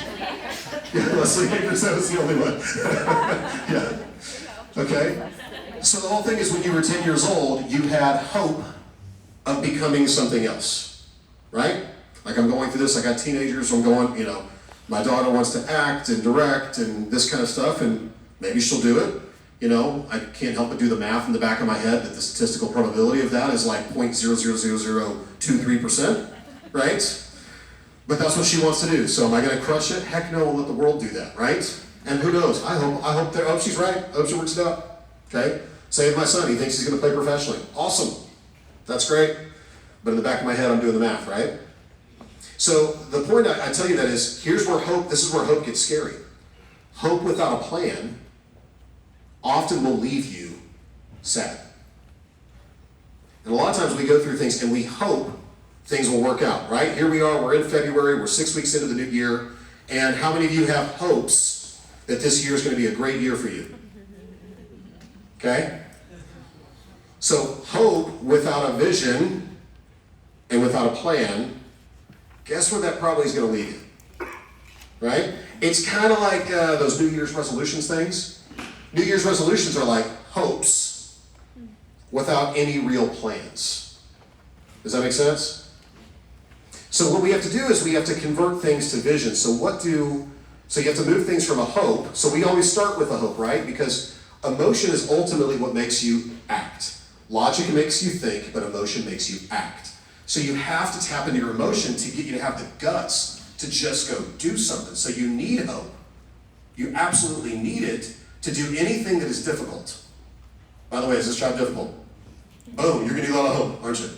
Speaker 11: Yeah, Leslie Akers, that was the only one. Yeah. Okay? So the whole thing is when you were 10 years old, you had hope of becoming something else, right? Like I'm going through this, I got teenagers, I'm going, you know, my daughter wants to act and direct and this kind of stuff, and maybe she'll do it. You know, I can't help but do the math in the back of my head that the statistical probability of that is like 0.00023%, right? But that's what she wants to do. So am I going to crush it? Heck no, we'll let the world do that, right? And who knows? I hope she's right. I hope she works it out. Okay? Same with my son. He thinks he's going to play professionally. Awesome. That's great. But in the back of my head, I'm doing the math, right? So the point I tell you that is, this is where hope gets scary. Hope without a plan often will leave you sad. And a lot of times we go through things and we hope things will work out, right? Here we are, we're in February, we're 6 weeks into the new year, and how many of you have hopes that this year is going to be a great year for you? Okay? So hope without a vision and without a plan, guess where that probably is going to lead you? Right? It's kind of like those New Year's resolutions things. New Year's resolutions are like hopes without any real plans. Does that make sense? So what we have to do is we have to convert things to vision. So you have to move things from a hope. So we always start with a hope, right? Because emotion is ultimately what makes you act. Logic makes you think, but emotion makes you act. So you have to tap into your emotion to get you to have the guts to just go do something. So you need hope. You absolutely need it to do anything that is difficult. By the way, is this job difficult? Boom, you're gonna need a lot of hope, aren't you?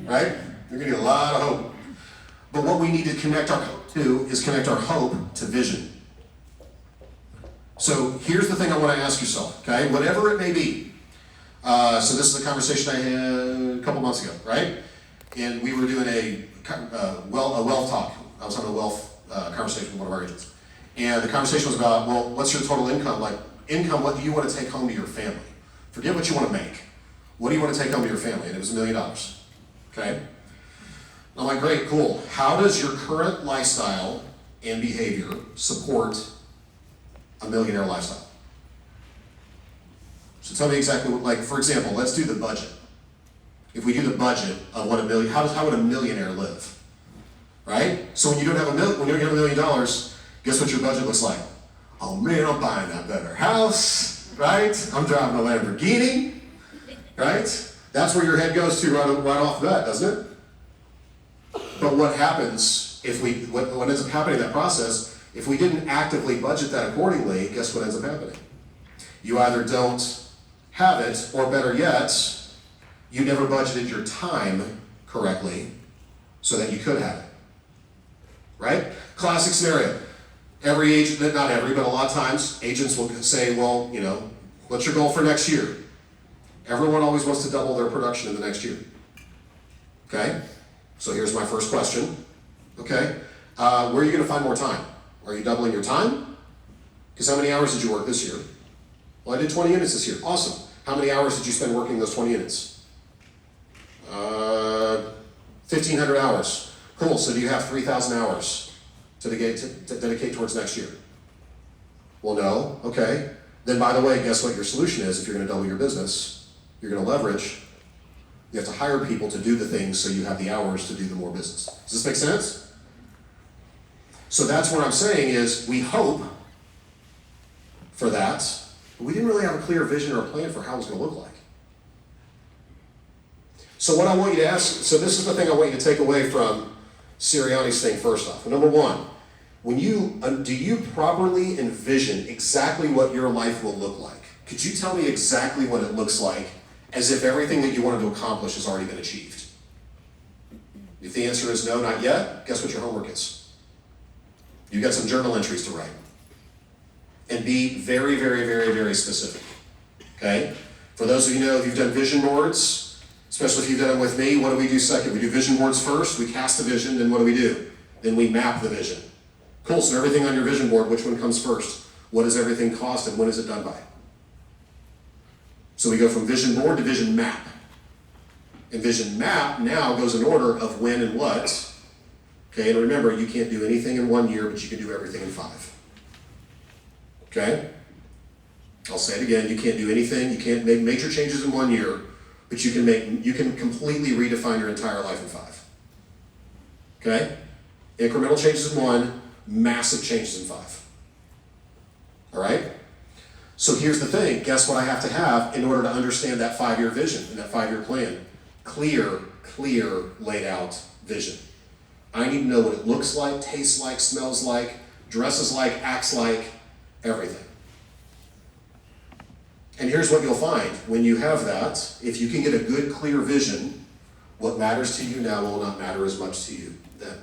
Speaker 11: Right? You're gonna need a lot of hope. But what we need to connect our hope to is connect our hope to vision. So here's the thing I want to ask yourself, okay? Whatever it may be. So this is a conversation I had a couple months ago, right? And we were doing a wealth talk. I was having a wealth conversation with one of our agents. And the conversation was about, well, what's your total income? Like, income, what do you want to take home to your family? Forget what you want to make. What do you want to take home to your family? And it was $1 million, okay? I'm like, great, cool. How does your current lifestyle and behavior support a millionaire lifestyle? So tell me exactly what, like, for example, let's do the budget. If we do the budget of what how would a millionaire live? Right? So when you don't have $1 million, guess what your budget looks like? Oh man, I'm buying that better house, right? I'm driving a Lamborghini, right? That's where your head goes to right off the bat, doesn't it? But what happens if what ends up happening in that process, if we didn't actively budget that accordingly, guess what ends up happening? You either don't have it, or better yet, you never budgeted your time correctly so that you could have it. Right? Classic scenario. Every agent, not every, but a lot of times, agents will say, well, you know, what's your goal for next year? Everyone always wants to double their production in the next year. Okay? So here's my first question. Okay? Where are you going to find more time? Are you doubling your time? Because how many hours did you work this year? Well, I did 20 units this year. Awesome. How many hours did you spend working those 20 units? 1,500 hours. Cool, so do you have 3,000 hours to dedicate towards next year? Well, no, okay. Then by the way, guess what your solution is if you're gonna double your business? You're gonna leverage. You have to hire people to do the things so you have the hours to do the more business. Does this make sense? So that's what I'm saying is we hope for that, but we didn't really have a clear vision or a plan for how it was gonna look like. So what I want you to ask, so this is the thing I want you to take away from Sirianni's thing first off. Number one, when do you properly envision exactly what your life will look like? Could you tell me exactly what it looks like as if everything that you wanted to accomplish has already been achieved? If the answer is no, not yet, guess what your homework is? You got some journal entries to write. And be very, very, very, very specific, okay? For those of you who know, if you've done vision boards, especially if you've done them with me, what do we do second? We do vision boards first, we cast the vision, then what do? Then we map the vision. Cool, so everything on your vision board, which one comes first? What does everything cost and when is it done by? So we go from vision board to vision map. And vision map now goes in order of when and what. Okay, and remember, you can't do anything in 1 year, but you can do everything in 5. Okay? I'll say it again, you can't do anything, you can't make major changes in 1 year, but you can completely redefine your entire life in 5. Okay? Incremental changes in 1, massive changes in 5. All right? So here's the thing, guess what I have to have in order to understand that 5-year vision and that 5-year plan? Clear, laid out vision. I need to know what it looks like, tastes like, smells like, dresses like, acts like, everything. And here's what you'll find. When you have that, if you can get a good, clear vision, what matters to you now will not matter as much to you then.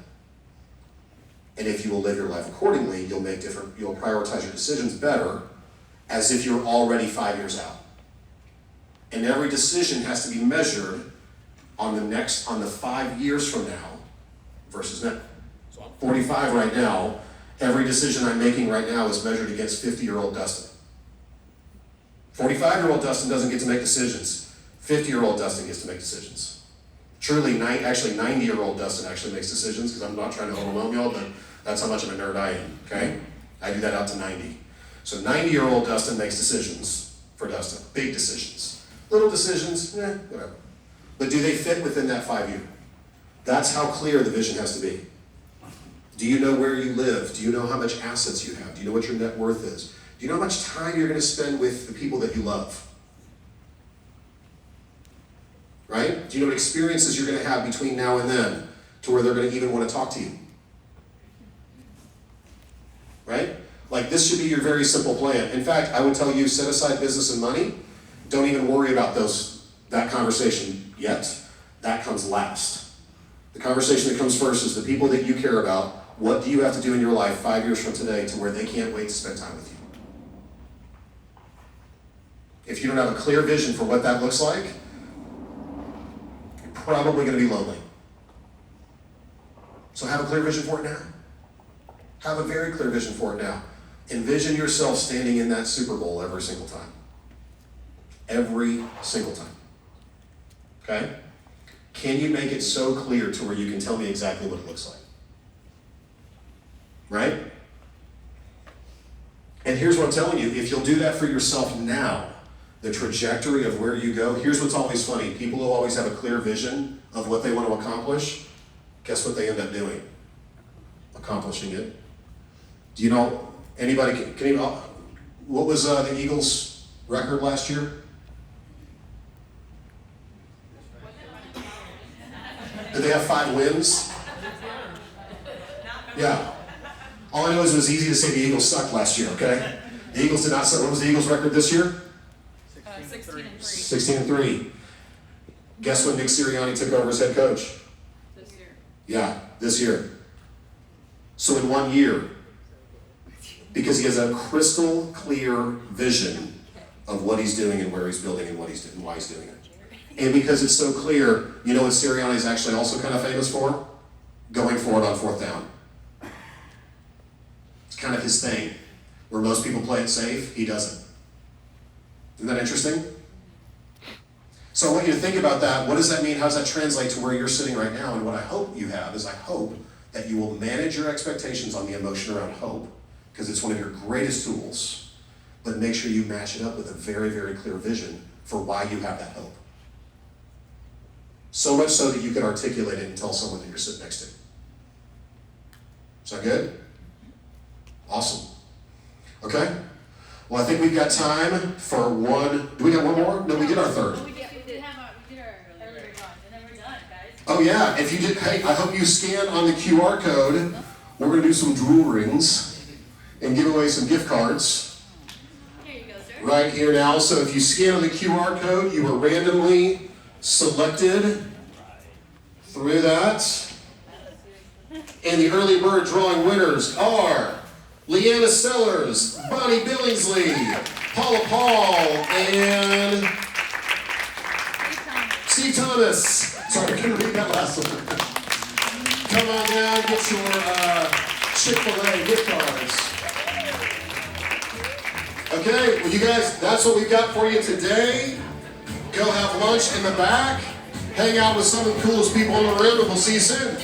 Speaker 11: And if you will live your life accordingly, you'll prioritize your decisions better as if you're already 5 years out. And every decision has to be measured on the 5 years from now versus now. So I'm 45 right now. Every decision I'm making right now is measured against 50-year-old Dustin. 45-year-old Dustin doesn't get to make decisions. 50-year-old Dustin gets to make decisions. Truly, 90-year-old Dustin actually makes decisions, because I'm not trying to overwhelm y'all, but that's how much of a nerd I am, okay? I do that out to 90. So 90-year-old Dustin makes decisions for Dustin, big decisions. Little decisions, whatever. But do they fit within that 5 year? That's how clear the vision has to be. Do you know where you live? Do you know how much assets you have? Do you know what your net worth is? Do you know how much time you're going to spend with the people that you love? Right? Do you know what experiences you're going to have between now and then to where they're going to even want to talk to you? Right? Like, this should be your very simple plan. In fact, I would tell you, set aside business and money. Don't even worry about that conversation yet. That comes last. The conversation that comes first is the people that you care about. What do you have to do in your life 5 years from today to where they can't wait to spend time with you? If you don't have a clear vision for what that looks like, you're probably going to be lonely. So have a clear vision for it now. Have a very clear vision for it now. Envision yourself standing in that Super Bowl every single time. Every single time. Okay? Can you make it so clear to where you can tell me exactly what it looks like? Right? And here's what I'm telling you, if you'll do that for yourself now, the trajectory of where you go, here's what's always funny. People will always have a clear vision of what they want to accomplish. Guess what they end up doing? Accomplishing it. Do you know, anybody, what was the Eagles' record last year? Did they have 5 wins? Yeah. All I know is it was easy to say the Eagles sucked last year, okay? The Eagles did not suck. What was the Eagles' record this year? 16-3. Guess when Nick Sirianni took over as head coach?
Speaker 20: This year.
Speaker 11: Yeah, this year. So in 1 year, because he has a crystal clear vision of what he's doing and where he's building and what he's doing and why he's doing it. And because it's so clear, you know what Sirianni is actually also kind of famous for? Going for it on 4th down. It's kind of his thing. Where most people play it safe, he doesn't. Isn't that interesting? So So I want you to think about that. What does that mean? How does that translate to where you're sitting right now? And what I hope you have is I hope that you will manage your expectations on the emotion around hope, because it's one of your greatest tools, but make sure you match it up with a very, very clear vision for why you have that hope. So much so that you can articulate it and tell someone that you're sitting next to. Sound good? Awesome. Okay? Well, I think we've got time for one. Do we got one more? No, we did our third.
Speaker 13: We did our earlier one, and then we're done, guys.
Speaker 11: Oh yeah, if you did, hey, I hope you scan on the QR code. We're gonna do some drool rings and give away some gift cards.
Speaker 13: Here you go, sir.
Speaker 11: Right here now. So if you scan on the QR code, you were randomly selected through that. And the early bird drawing winners are Leanna Sellers, Bonnie Billingsley, Paula Paul, and Steve Thomas. Sorry, I couldn't read that last one. Come on down, get your Chick-fil-A gift cards. Okay, well you guys, that's what we've got for you today. Go have lunch in the back, hang out with some of the coolest people in the room, and we'll see you soon.